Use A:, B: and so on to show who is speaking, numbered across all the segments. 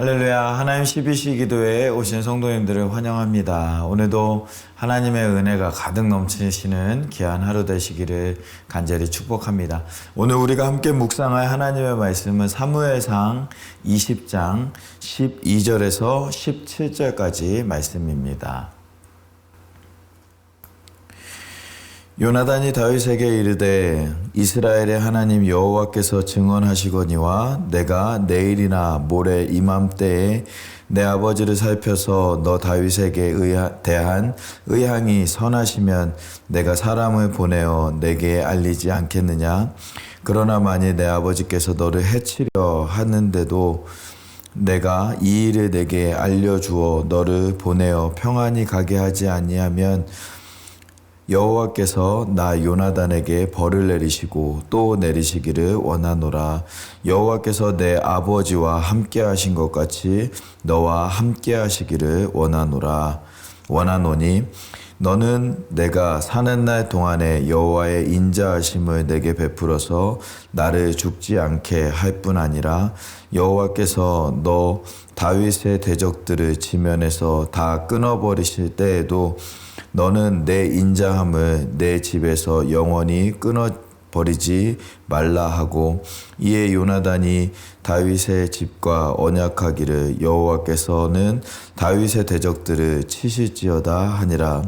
A: 할렐루야. 하나님 12시 기도회에 오신 성도님들을 환영합니다. 오늘도 하나님의 은혜가 가득 넘치시는 귀한 하루 되시기를 간절히 축복합니다. 오늘 우리가 함께 묵상할 하나님의 말씀은 사무엘상 20장 12절에서 17절까지 말씀입니다. 요나단이 다윗에게 이르되 이스라엘의 하나님 여호와께서 증언하시거니와 내가 내일이나 모레 이맘때에 내 아버지를 살펴서 너 다윗에게 대한 의향이 선하시면 내가 사람을 보내어 내게 알리지 않겠느냐. 그러나 만일 내 아버지께서 너를 해치려 하는데도 내가 이 일을 내게 알려주어 너를 보내어 평안히 가게 하지 아니하면 여호와께서 나 요나단에게 벌을 내리시고 또 내리시기를 원하노라. 여호와께서 내 아버지와 함께 하신 것 같이 너와 함께 하시기를 원하노니 너는 내가 사는 날 동안에 여호와의 인자하심을 내게 베풀어서 나를 죽지 않게 할 뿐 아니라 여호와께서 너 다윗의 대적들을 지면에서 다 끊어버리실 때에도 너는 내 인자함을 내 집에서 영원히 끊어버리지 말라 하고 이에 요나단이 다윗의 집과 언약하기를 여호와께서는 다윗의 대적들을 치실지어다 하니라.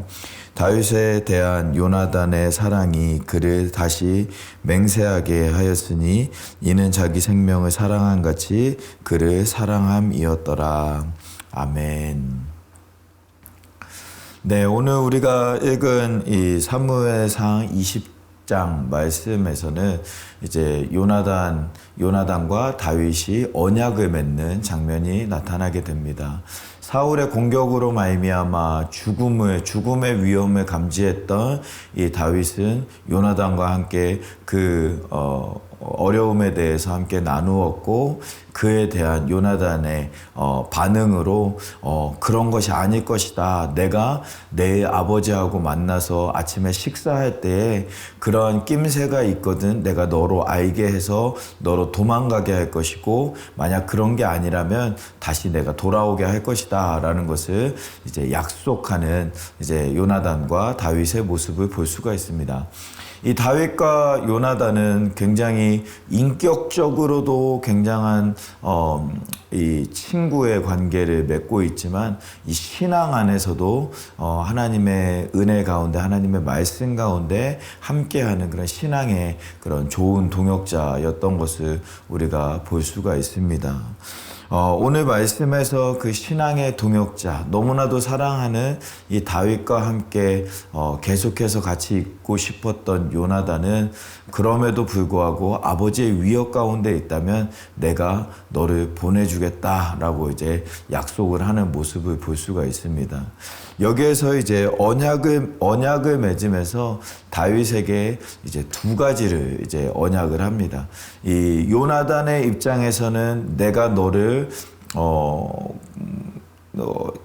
A: 다윗에 대한 요나단의 사랑이 그를 다시 맹세하게 하였으니 이는 자기 생명을 사랑한 같이 그를 사랑함이었더라. 아멘. 네, 오늘 우리가 읽은 이 사무엘상 20장 말씀에서는 이제 요나단과 다윗이 언약을 맺는 장면이 나타나게 됩니다. 사울의 공격으로 말미암아 죽음의 위험을 감지했던 이 다윗은 요나단과 함께 그 어려움에 대해서 함께 나누었고 그에 대한 요나단의 반응으로 그런 것이 아닐 것이다. 내가 내 아버지하고 만나서 아침에 식사할 때에 그러한 낌새가 있거든. 내가 너로 알게 해서 너로 도망가게 할 것이고 만약 그런 게 아니라면 다시 내가 돌아오게 할 것이다. 라는 것을 이제 약속하는 이제 요나단과 다윗의 모습을 볼 수가 있습니다. 이 다윗과 요나단은 굉장히 인격적으로도 굉장한 이 친구의 관계를 맺고 있지만 이 신앙 안에서도 하나님의 은혜 가운데 하나님의 말씀 가운데 함께하는 그런 신앙의 그런 좋은 동역자였던 것을 우리가 볼 수가 있습니다. 오늘 말씀에서 그 신앙의 동역자, 너무나도 사랑하는 이 다윗과 함께 계속해서 같이 있고 싶었던 요나단은 그럼에도 불구하고 아버지의 위협 가운데 있다면 내가 너를 보내주겠다라고 이제 약속을 하는 모습을 볼 수가 있습니다. 여기에서 이제 언약을 맺으면서 다윗에게 이제 두 가지를 이제 언약을 합니다. 이 요나단의 입장에서는 내가 너를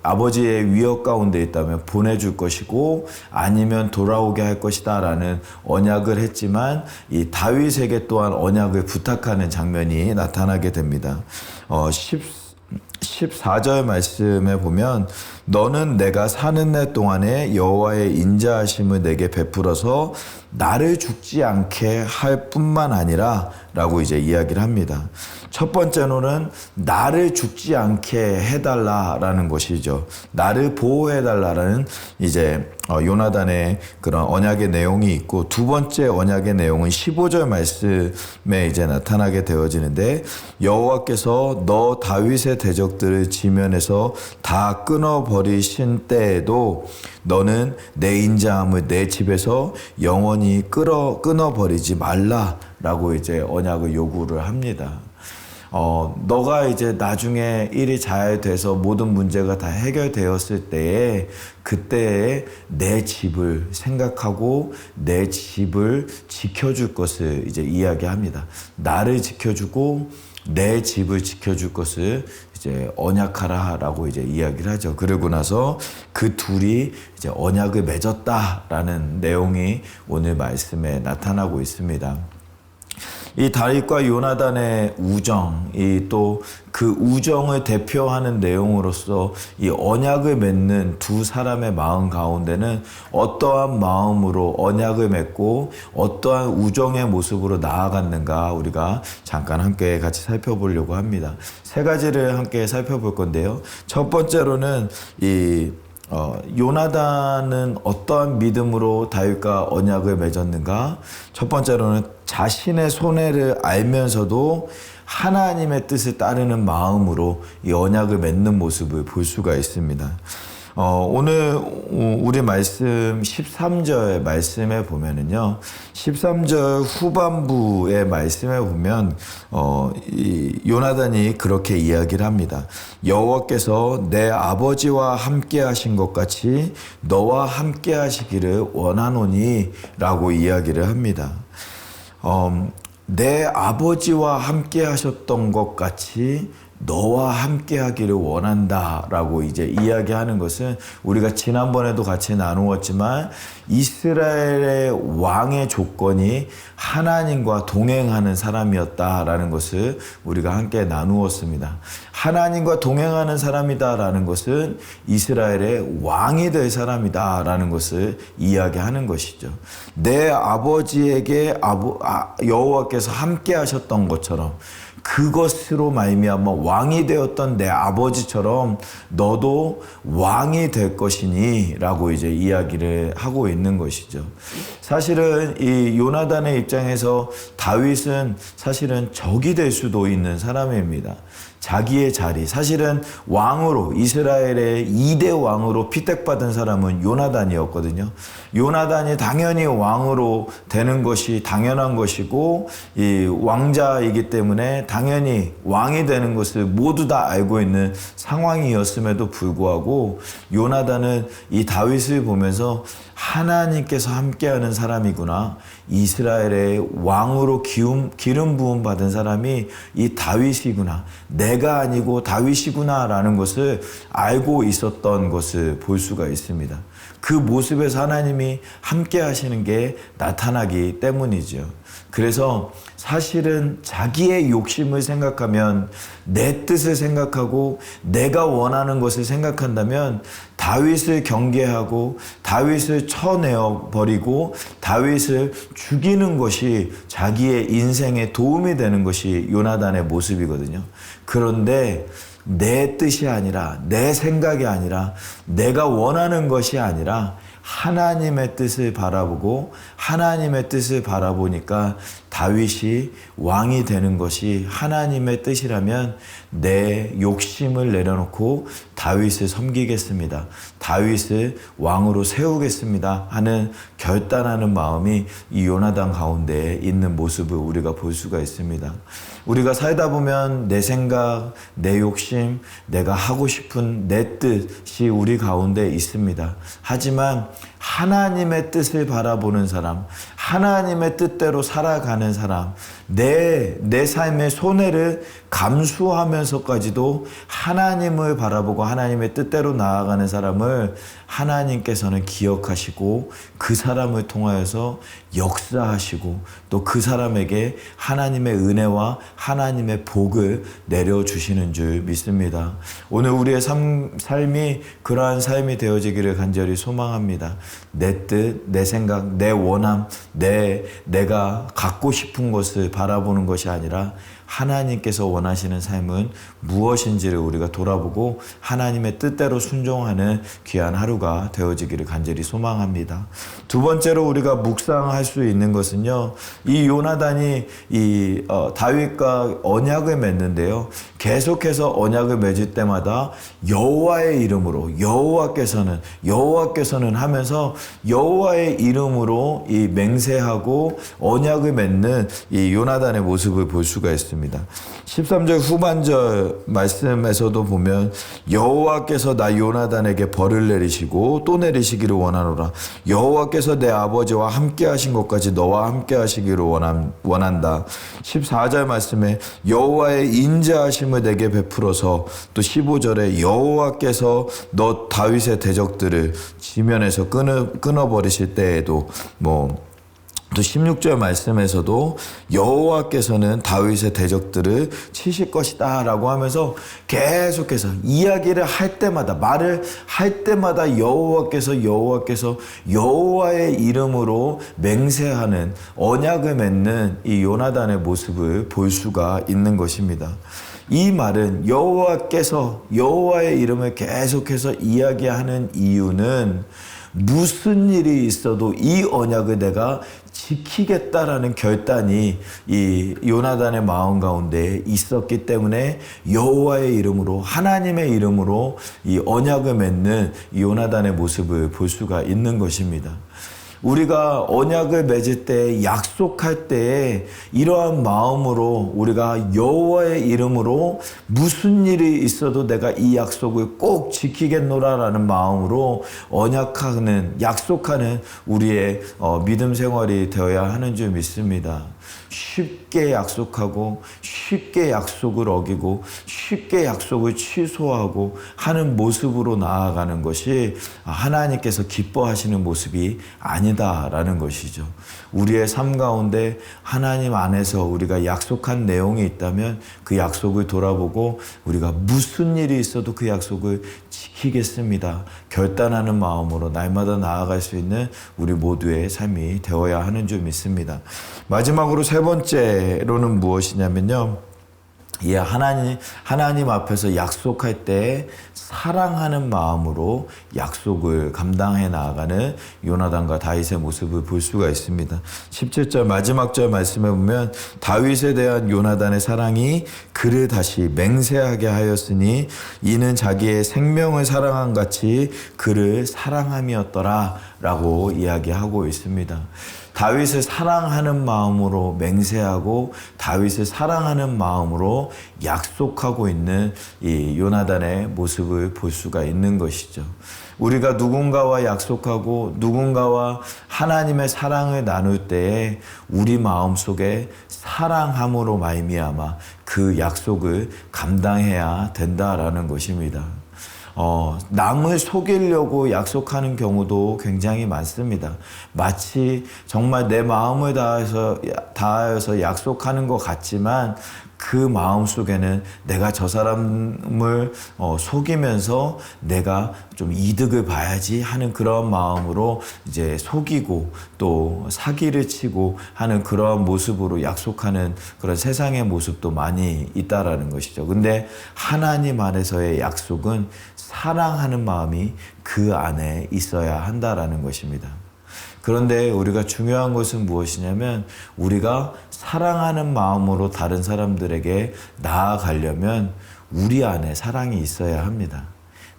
A: 아버지의 위협 가운데 있다면 보내줄 것이고 아니면 돌아오게 할 것이다 라는 언약을 했지만 이 다윗에게 또한 언약을 부탁하는 장면이 나타나게 됩니다. 14절 말씀에 보면 너는 내가 사는 날 동안에 여호와의 인자하심을 내게 베풀어서 나를 죽지 않게 할 뿐만 아니라 라고 이제 이야기를 합니다. 첫 번째로는 나를 죽지 않게 해달라라는 것이죠. 나를 보호해달라라는 이제 요나단의 그런 언약의 내용이 있고 두 번째 언약의 내용은 15절 말씀에 이제 나타나게 되어지는데 여호와께서 너 다윗의 대적들을 지면에서 다 끊어버리신 때에도 너는 내 인자함을 내 집에서 영원히 끊어버리지 말라라고 이제 언약을 요구를 합니다. 너가 이제 나중에 일이 잘 돼서 모든 문제가 다 해결되었을 때에 그때에 내 집을 생각하고 내 집을 지켜줄 것을 이제 이야기합니다. 나를 지켜주고 내 집을 지켜줄 것을 이제 언약하라라고 이제 이야기를 하죠. 그러고 나서 그 둘이 이제 언약을 맺었다라는 내용이 오늘 말씀에 나타나고 있습니다. 이 다윗과 요나단의 우정, 이 또 그 우정을 대표하는 내용으로서 이 언약을 맺는 두 사람의 마음 가운데는 어떠한 마음으로 언약을 맺고 어떠한 우정의 모습으로 나아갔는가 우리가 잠깐 함께 같이 살펴보려고 합니다. 세 가지를 함께 살펴볼 건데요. 첫 번째로는 요나단은 어떠한 믿음으로 다윗과 언약을 맺었는가? 첫 번째로는 자신의 손해를 알면서도 하나님의 뜻을 따르는 마음으로 이 언약을 맺는 모습을 볼 수가 있습니다. 오늘 우리 말씀 13절 말씀에 보면은요, 13절 후반부의 말씀에 보면 이 요나단이 그렇게 이야기를 합니다. 여호와께서 내 아버지와 함께 하신 것 같이 너와 함께 하시기를 원하노니라고 이야기를 합니다. 내 아버지와 함께 하셨던 것 같이 너와 함께 하기를 원한다라고 이제 이야기하는 것은 우리가 지난번에도 같이 나누었지만 이스라엘의 왕의 조건이 하나님과 동행하는 사람이었다라는 것을 우리가 함께 나누었습니다. 하나님과 동행하는 사람이다라는 것은 이스라엘의 왕이 될 사람이다라는 것을 이야기하는 것이죠. 내 아버지에게 여호와께서 함께 하셨던 것처럼 그것으로 말미암아 왕이 되었던 내 아버지처럼 너도 왕이 될 것이니 라고 이제 이야기를 하고 있는 것이죠. 사실은 이 요나단의 입장에서 다윗은 사실은 적이 될 수도 있는 사람입니다. 자기의 자리, 사실은 왕으로 이스라엘의 2대 왕으로 피택받은 사람은 요나단이었거든요. 요나단이 당연히 왕으로 되는 것이 당연한 것이고 이 왕자이기 때문에 당연히 왕이 되는 것을 모두 다 알고 있는 상황이었음에도 불구하고 요나단은 이 다윗을 보면서 하나님께서 함께하는 사람이구나. 이스라엘의 왕으로 기름 부음 받은 사람이 이 다윗이구나. 내가 아니고 다윗이구나 라는 것을 알고 있었던 것을 볼 수가 있습니다. 그 모습에서 하나님이 함께 하시는 게 나타나기 때문이죠. 그래서 사실은 자기의 욕심을 생각하면 내 뜻을 생각하고 내가 원하는 것을 생각한다면 다윗을 경계하고 다윗을 쳐내어 버리고 다윗을 죽이는 것이 자기의 인생에 도움이 되는 것이 요나단의 모습이거든요. 그런데 내 뜻이 아니라 내 생각이 아니라 내가 원하는 것이 아니라 하나님의 뜻을 바라보고 하나님의 뜻을 바라보니까 다윗이 왕이 되는 것이 하나님의 뜻이라면 내 욕심을 내려놓고 다윗을 섬기겠습니다. 다윗을 왕으로 세우겠습니다 하는 결단하는 마음이 이 요나단 가운데 있는 모습을 우리가 볼 수가 있습니다. 우리가 살다 보면 내 생각, 내 욕심, 내가 하고 싶은 내 뜻이 우리 가운데 있습니다. 하지만 하나님의 뜻을 바라보는 사람, 하나님의 뜻대로 살아가는 사람, 내 삶의 손해를 감수하면서까지도 하나님을 바라보고 하나님의 뜻대로 나아가는 사람을 하나님께서는 기억하시고 그 사람을 통하여서 역사하시고 또 그 사람에게 하나님의 은혜와 하나님의 복을 내려주시는 줄 믿습니다. 오늘 우리의 삶이 그러한 삶이 되어지기를 간절히 소망합니다. 내 뜻, 내 생각, 내 원함, 내가 갖고 싶은 것을 바라보는 것이 아니라 하나님께서 원하시는 삶은 무엇인지를 우리가 돌아보고 하나님의 뜻대로 순종하는 귀한 하루가 되어지기를 간절히 소망합니다. 두 번째로 우리가 묵상할 수 있는 것은요, 이 요나단이 다윗과 언약을 맺는데요, 계속해서 언약을 맺을 때마다 여호와의 이름으로 여호와께서는 하면서 여호와의 이름으로 이 맹세하고 언약을 맺는 이 요나단의 모습을 볼 수가 있습니다. 13절 후반절 말씀에서도 보면 여호와께서 나 요나단에게 벌을 내리시고 또 내리시기를 원하노라. 여호와께서 내 아버지와 함께 하신 것까지 너와 함께 하시기를 원한다. 14절 말씀에 여호와의 인자하심을 내게 베풀어서, 또 15절에 여호와께서 너 다윗의 대적들을 지면에서 끊어버리실 때에도 또 16절 말씀에서도 여호와께서는 다윗의 대적들을 치실 것이다 라고 하면서 계속해서 이야기를 할 때마다, 말을 할 때마다 여호와께서 여호와의 이름으로 맹세하는, 언약을 맺는 이 요나단의 모습을 볼 수가 있는 것입니다. 이 말은 여호와의 이름을 계속해서 이야기하는 이유는 무슨 일이 있어도 이 언약을 내가 지키겠다라는 결단이 이 요나단의 마음 가운데 있었기 때문에 여호와의 이름으로, 하나님의 이름으로 이 언약을 맺는 이 요나단의 모습을 볼 수가 있는 것입니다. 우리가 언약을 맺을 때, 약속할 때에 이러한 마음으로 우리가 여호와의 이름으로 무슨 일이 있어도 내가 이 약속을 꼭 지키겠노라라는 마음으로 약속하는 우리의 믿음 생활이 되어야 하는 줄 믿습니다. 쉽게 약속하고 쉽게 약속을 어기고 쉽게 약속을 취소하고 하는 모습으로 나아가는 것이 하나님께서 기뻐하시는 모습이 아니다라는 것이죠. 우리의 삶 가운데 하나님 안에서 우리가 약속한 내용이 있다면 그 약속을 돌아보고 우리가 무슨 일이 있어도 그 약속을 지키겠습니다. 결단하는 마음으로 날마다 나아갈 수 있는 우리 모두의 삶이 되어야 하는 줄 믿습니다. 마지막으로 세 번째로는 무엇이냐면요. 하나님 앞에서 약속할 때 사랑하는 마음으로 약속을 감당해 나아가는 요나단과 다윗의 모습을 볼 수가 있습니다. 17절 마지막 절 말씀에 보면 다윗에 대한 요나단의 사랑이 그를 다시 맹세하게 하였으니 이는 자기의 생명을 사랑한 같이 그를 사랑함이었더라 라고 이야기하고 있습니다. 다윗을 사랑하는 마음으로 맹세하고 다윗을 사랑하는 마음으로 약속하고 있는 이 요나단의 모습을 볼 수가 있는 것이죠. 우리가 누군가와 약속하고 누군가와 하나님의 사랑을 나눌 때에 우리 마음속에 사랑함으로 말미암아 그 약속을 감당해야 된다라는 것입니다. 남을 속이려고 약속하는 경우도 굉장히 많습니다. 마치 정말 내 마음을 다하여서 약속하는 것 같지만 그 마음 속에는 내가 저 사람을 속이면서 내가 좀 이득을 봐야지 하는 그런 마음으로 이제 속이고 또 사기를 치고 하는 그런 모습으로 약속하는 그런 세상의 모습도 많이 있다라는 것이죠. 근데 하나님 안에서의 약속은 사랑하는 마음이 그 안에 있어야 한다라는 것입니다. 그런데 우리가 중요한 것은 무엇이냐면 우리가 사랑하는 마음으로 다른 사람들에게 나아가려면 우리 안에 사랑이 있어야 합니다.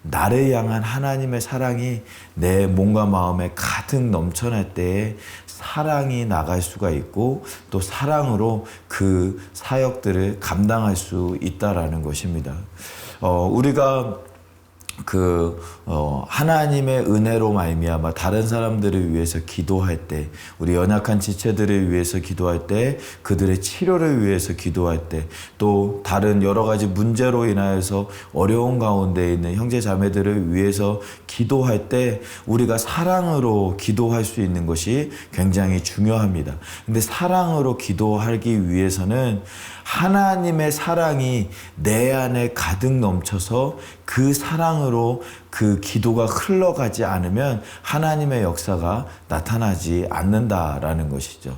A: 나를 향한 하나님의 사랑이 내 몸과 마음에 가득 넘쳐날 때에 사랑이 나갈 수가 있고 또 사랑으로 그 사역들을 감당할 수 있다라는 것입니다. 우리가 하나님의 은혜로 말미암아 다른 사람들을 위해서 기도할 때, 우리 연약한 지체들을 위해서 기도할 때, 그들의 치료를 위해서 기도할 때, 또 다른 여러 가지 문제로 인하여서 어려운 가운데 있는 형제 자매들을 위해서 기도할 때 우리가 사랑으로 기도할 수 있는 것이 굉장히 중요합니다. 근데 사랑으로 기도하기 위해서는 하나님의 사랑이 내 안에 가득 넘쳐서 그 사랑으로 그 기도가 흘러가지 않으면 하나님의 역사가 나타나지 않는다라는 것이죠.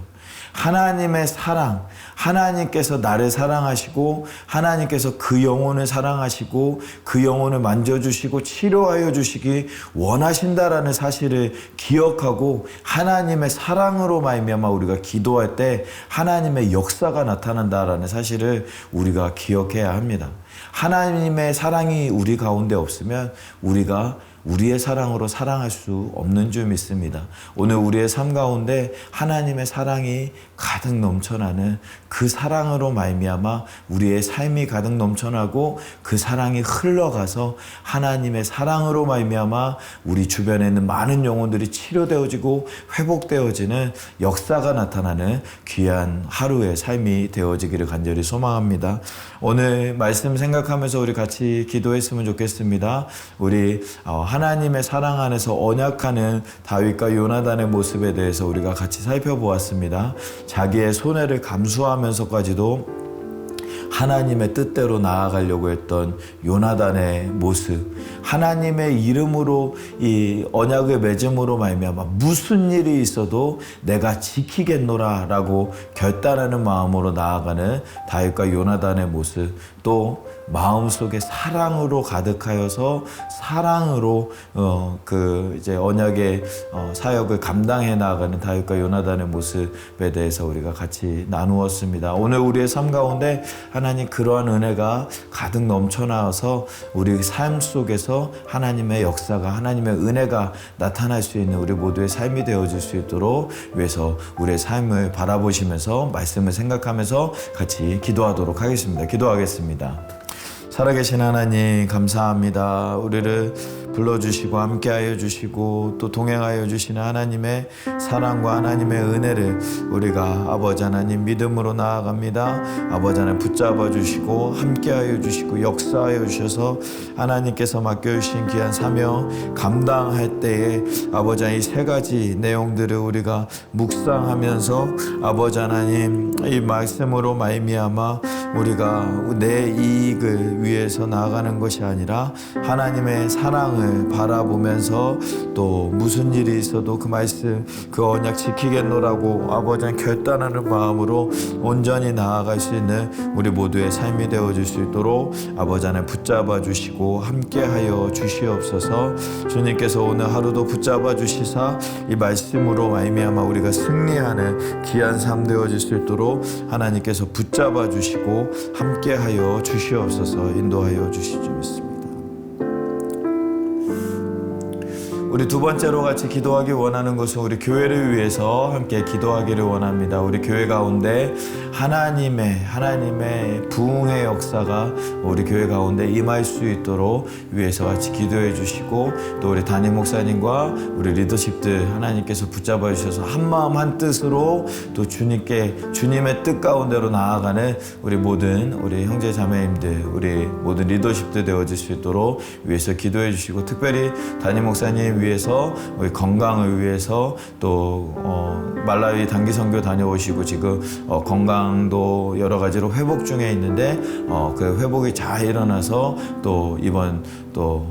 A: 하나님의 사랑, 하나님께서 나를 사랑하시고 하나님께서 그 영혼을 사랑하시고 그 영혼을 만져주시고 치료하여 주시기 원하신다라는 사실을 기억하고 하나님의 사랑으로 말미암아 우리가 기도할 때 하나님의 역사가 나타난다라는 사실을 우리가 기억해야 합니다. 하나님의 사랑이 우리 가운데 없으면 우리가 우리의 사랑으로 사랑할 수 없는 줄 믿습니다. 오늘 우리의 삶 가운데 하나님의 사랑이 가득 넘쳐나는 그 사랑으로 말미암아 우리의 삶이 가득 넘쳐나고 그 사랑이 흘러가서 하나님의 사랑으로 말미암아 우리 주변에 있는 많은 영혼들이 치료되어지고 회복되어지는 역사가 나타나는 귀한 하루의 삶이 되어지기를 간절히 소망합니다. 오늘 말씀 생각하면서 우리 같이 기도했으면 좋겠습니다. 우리 하나님의 사랑 안에서 언약하는 다윗과 요나단의 모습에 대해서 우리가 같이 살펴보았습니다. 자기의 손해를 감수하면서까지도 하나님의 뜻대로 나아가려고 했던 요나단의 모습, 하나님의 이름으로 이 언약을 맺음으로 말미암아 무슨 일이 있어도 내가 지키겠노라 라고 결단하는 마음으로 나아가는 다윗과 요나단의 모습, 또 마음속에 사랑으로 가득하여서 사랑으로 이제 언약의 사역을 감당해 나가는 다윗과 요나단의 모습에 대해서 우리가 같이 나누었습니다. 오늘 우리의 삶 가운데 하나님 그러한 은혜가 가득 넘쳐나와서 우리 삶 속에서 하나님의 역사가, 하나님의 은혜가 나타날 수 있는 우리 모두의 삶이 되어질 수 있도록 위해서 우리의 삶을 바라보시면서 말씀을 생각하면서 같이 기도하도록 하겠습니다. 기도하겠습니다. 살아계신 하나님 감사합니다. 우리를 불러주시고 함께하여 주시고 또 동행하여 주시는 하나님의 사랑과 하나님의 은혜를 우리가 아버지 하나님 믿음으로 나아갑니다. 아버지 하나님 붙잡아 주시고 함께하여 주시고 역사하여 주셔서 하나님께서 맡겨주신 귀한 사명 감당할 때에 아버지 하나님 이 세 가지 내용들을 우리가 묵상하면서 아버지 하나님 이 말씀으로 말미암아 우리가 내 이익을 위해서 나아가는 것이 아니라 하나님의 사랑을 바라보면서 또 무슨 일이 있어도 그 말씀 그 언약 지키겠노라고 아버지 하나님 결단하는 마음으로 온전히 나아갈 수 있는 우리 모두의 삶이 되어질 수 있도록 아버지 하나님 붙잡아 주시고 함께하여 주시옵소서. 주님께서 오늘 하루도 붙잡아 주시사 이 말씀으로 말미암아 우리가 승리하는 귀한 삶 되어질 수 있도록 하나님께서 붙잡아 주시고 함께하여 주시옵소서. 인도하여 주시지 믿습니다. 우리 두 번째로 같이 기도하기 원하는 것은 우리 교회를 위해서 함께 기도하기를 원합니다. 우리 교회 가운데 하나님의 부흥의 역사가 우리 교회 가운데 임할 수 있도록 위해서 같이 기도해 주시고 또 우리 담임 목사님과 우리 리더십들 하나님께서 붙잡아 주셔서 한 마음 한 뜻으로 또 주님의 뜻 가운데로 나아가는 우리 모든 우리 형제 자매님들 우리 모든 리더십들 되어질 수 있도록 위해서 기도해 주시고 특별히 담임 목사님 위해서 우리 건강을 위해서 또 말라위 단기 선교 다녀오시고 지금 건강도 여러 가지로 회복 중에 있는데 그 회복이 잘 일어나서 또 이번 또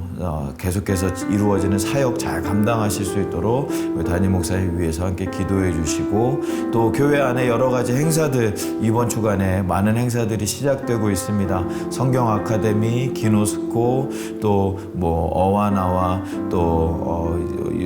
A: 계속해서 이루어지는 사역 잘 감당하실 수 있도록 담임 목사님 위해서 함께 기도해 주시고 또 교회 안에 여러 가지 행사들 이번 주간에 많은 행사들이 시작되고 있습니다. 성경 아카데미, 기노스코 또 뭐 어와나와 또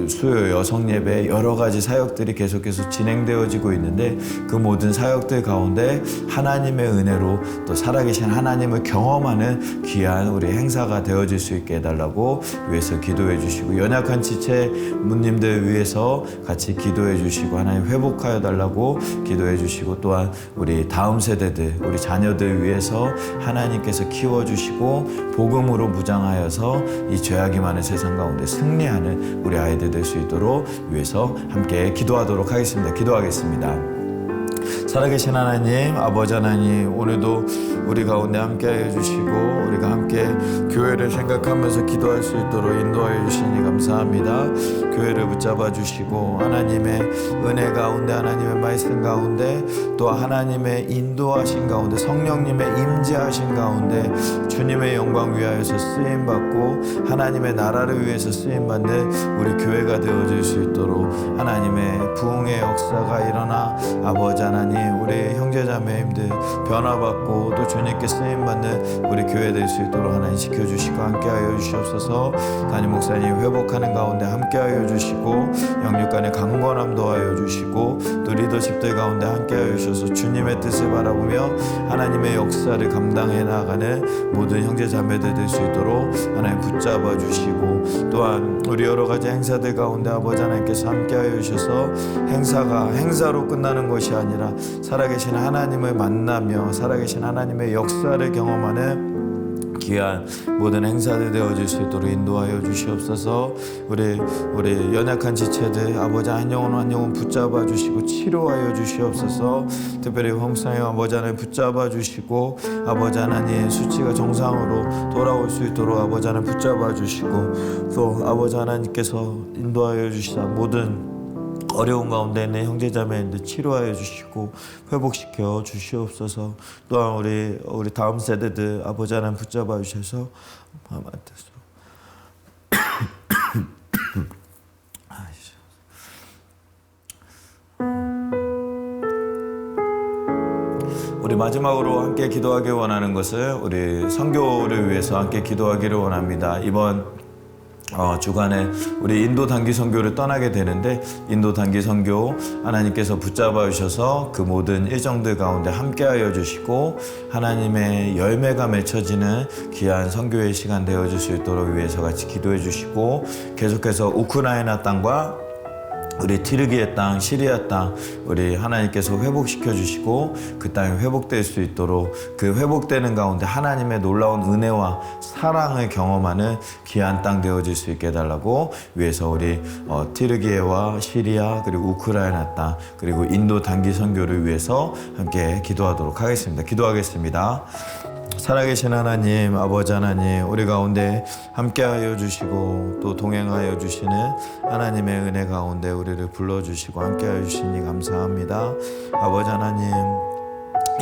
A: 수요 여성 예배 여러 가지 사역들이 계속해서 진행되어지고 있는데 그 모든 사역들 가운데 하나님의 은혜로 또 살아계신 하나님을 경험하는 귀한 우리 행사가 되어질 수 있게 해달라고 위해서 기도해 주시고 연약한 지체문님들 위해서 같이 기도해 주시고 하나님 회복하여 달라고 기도해 주시고 또한 우리 다음 세대들 우리 자녀들 위해서 하나님께서 키워주시고 복음으로 무장하여서 이 죄악이 많은 세상 가운데 승리하는 우리 아이들 될 수 있도록 위해서 함께 기도하도록 하겠습니다. 기도하겠습니다. 살아계신 하나님, 아버지 하나님, 오늘도 우리 가운데 함께하여 주시고 우리가 함께 교회를 생각하면서 기도할 수 있도록 인도하여 주시니 감사합니다. 교회를 붙잡아 주시고 하나님의 은혜 가운데 하나님의 말씀 가운데 또 하나님의 인도하신 가운데 성령님의 임재하신 가운데 주님의 영광 위하여서 쓰임받고 하나님의 나라를 위해서 쓰임받는 우리 교회가 되어질 수 있도록 하나님의 부흥의 역사가 일어나 아버지 하나님 우리 형제자매님들 변화받고 또 주님께 쓰임받는 우리 교회 될 수 있도록 하나님 지켜주시고 함께하여 주시옵소서. 담임 목사님 회복하는 가운데 함께하여 주시고 영육간의 강건함 도하여 주시고 또 리더십들 가운데 함께하여 주셔서 주님의 뜻을 바라보며 하나님의 역사를 감당해 나가는 모든 형제자매들 될 수 있도록 하나님 붙잡아 주시고 또한 우리 여러 가지 행사들 가운데 아버지 하나님께서 함께하여 주셔서 행사가 행사로 끝나는 것이 아니라 살아계신 하나님을 만나며 살아계신 하나님의 역사를 경험하는 귀한 모든 행사들 되어질 수 있도록 인도하여 주시옵소서. 우리 연약한 지체들 아버지 한 영혼 붙잡아 주시고 치료하여 주시옵소서. 특별히 홍상의 아버지 하나님 붙잡아 주시고 아버지 하나님 수치가 정상으로 돌아올 수 있도록 아버지 하나님 붙잡아 주시고 또 아버지 하나님께서 인도하여 주시사 모든 어려운 가운데 있는 형제자매인들 치료하여 주시고 회복시켜 주시옵소서. 또한 우리 다음 세대들 아버지 하나님 붙잡아 주셔서 우리 마지막으로 함께 기도하기 원하는 것은 우리 선교를 위해서 함께 기도하기를 원합니다. 이번 주간에 우리 인도 단기 선교를 떠나게 되는데 인도 단기 선교 하나님께서 붙잡아 주셔서 그 모든 일정들 가운데 함께하여 주시고 하나님의 열매가 맺혀지는 귀한 선교의 시간 되어줄 수 있도록 위해서 같이 기도해 주시고 계속해서 우크라이나 땅과 우리 티르기의 땅, 시리아 땅 우리 하나님께서 회복시켜 주시고 그 땅이 회복될 수 있도록 그 회복되는 가운데 하나님의 놀라운 은혜와 사랑을 경험하는 귀한 땅 되어질 수 있게 해달라고 위해서 우리 티르기에와 시리아 그리고 우크라이나 땅 그리고 인도 단기 선교를 위해서 함께 기도하도록 하겠습니다. 기도하겠습니다. 살아계신 하나님 아버지 하나님 우리 가운데 함께하여 주시고 또 동행하여 주시는 하나님의 은혜 가운데 우리를 불러주시고 함께하여 주시니 감사합니다. 아버지 하나님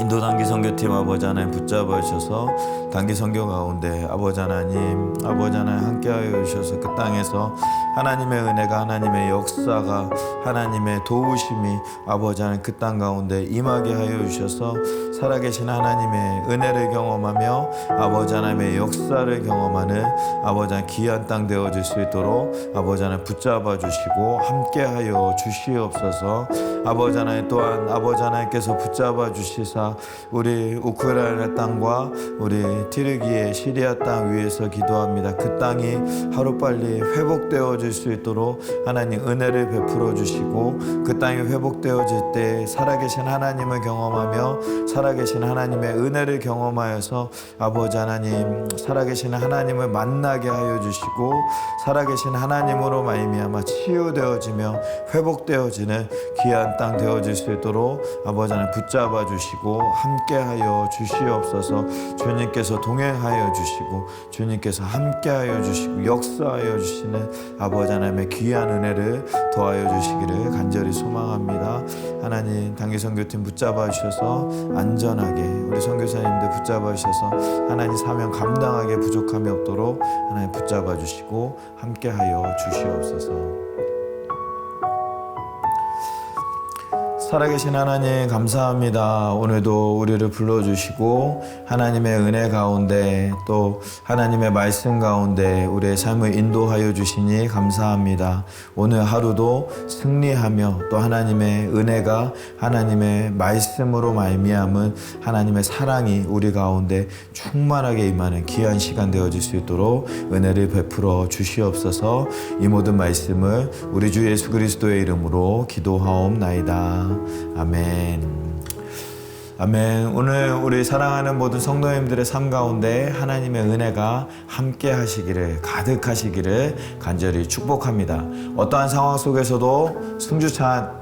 A: 인도 단기 선교팀 아버지 하나님 붙잡아 주셔서 단기 선교 가운데 아버지 하나님 함께하여 주셔서 그 땅에서 하나님의 은혜가 하나님의 역사가 하나님의 도우심이 아버지 하나님 그 땅 가운데 임하게 하여 주셔서 살아계신 하나님의 은혜를 경험하며 아버지 하나님의 역사를 경험하는 아버지 하나님 귀한 땅 되어질 수 있도록 아버지 하나님 붙잡아 주시고 함께하여 주시옵소서. 아버지 하나님 또한 아버지 하나님께서 붙잡아 주시사 우리 우크라이나 땅과 우리 티르기의 시리아 땅 위에서 기도합니다. 그 땅이 하루빨리 회복되어질 수 있도록 하나님 은혜를 베풀어 주시고 그 땅이 회복되어질 때 살아계신 하나님을 경험하며 살아계신 하나님의 은혜를 경험하여서 아버지 하나님 살아계신 하나님을 만나게 하여 주시고 살아계신 하나님으로 말미암아 치유되어지며 회복되어지는 귀한 땅 되어질 수 있도록 아버지 하나님 붙잡아 주시고 함께하여 주시옵소서. 주님께서 동행하여 주시고 주님께서 함께하여 주시고 역사하여 주시는 아버지 하나님의 귀한 은혜를 더하여 주시기를 간절히 소망합니다. 하나님 단기 선교팀 붙잡아 주셔서 안전하게 우리 선교사님들 붙잡아 주셔서 하나님 사명 감당하게 부족함이 없도록 하나님 붙잡아 주시고 함께하여 주시옵소서. 살아계신 하나님 감사합니다. 오늘도 우리를 불러주시고 하나님의 은혜 가운데 또 하나님의 말씀 가운데 우리의 삶을 인도하여 주시니 감사합니다. 오늘 하루도 승리하며 또 하나님의 은혜가 하나님의 말씀으로 말미암은 하나님의 사랑이 우리 가운데 충만하게 임하는 귀한 시간 되어질 수 있도록 은혜를 베풀어 주시옵소서. 이 모든 말씀을 우리 주 예수 그리스도의 이름으로 기도하옵나이다. 아멘. 아멘. 오늘 우리 사랑하는 모든 성도님들의 삶 가운데 하나님의 은혜가 함께 하시기를 가득하시기를 간절히 축복합니다. 어떠한 상황 속에서도 승주차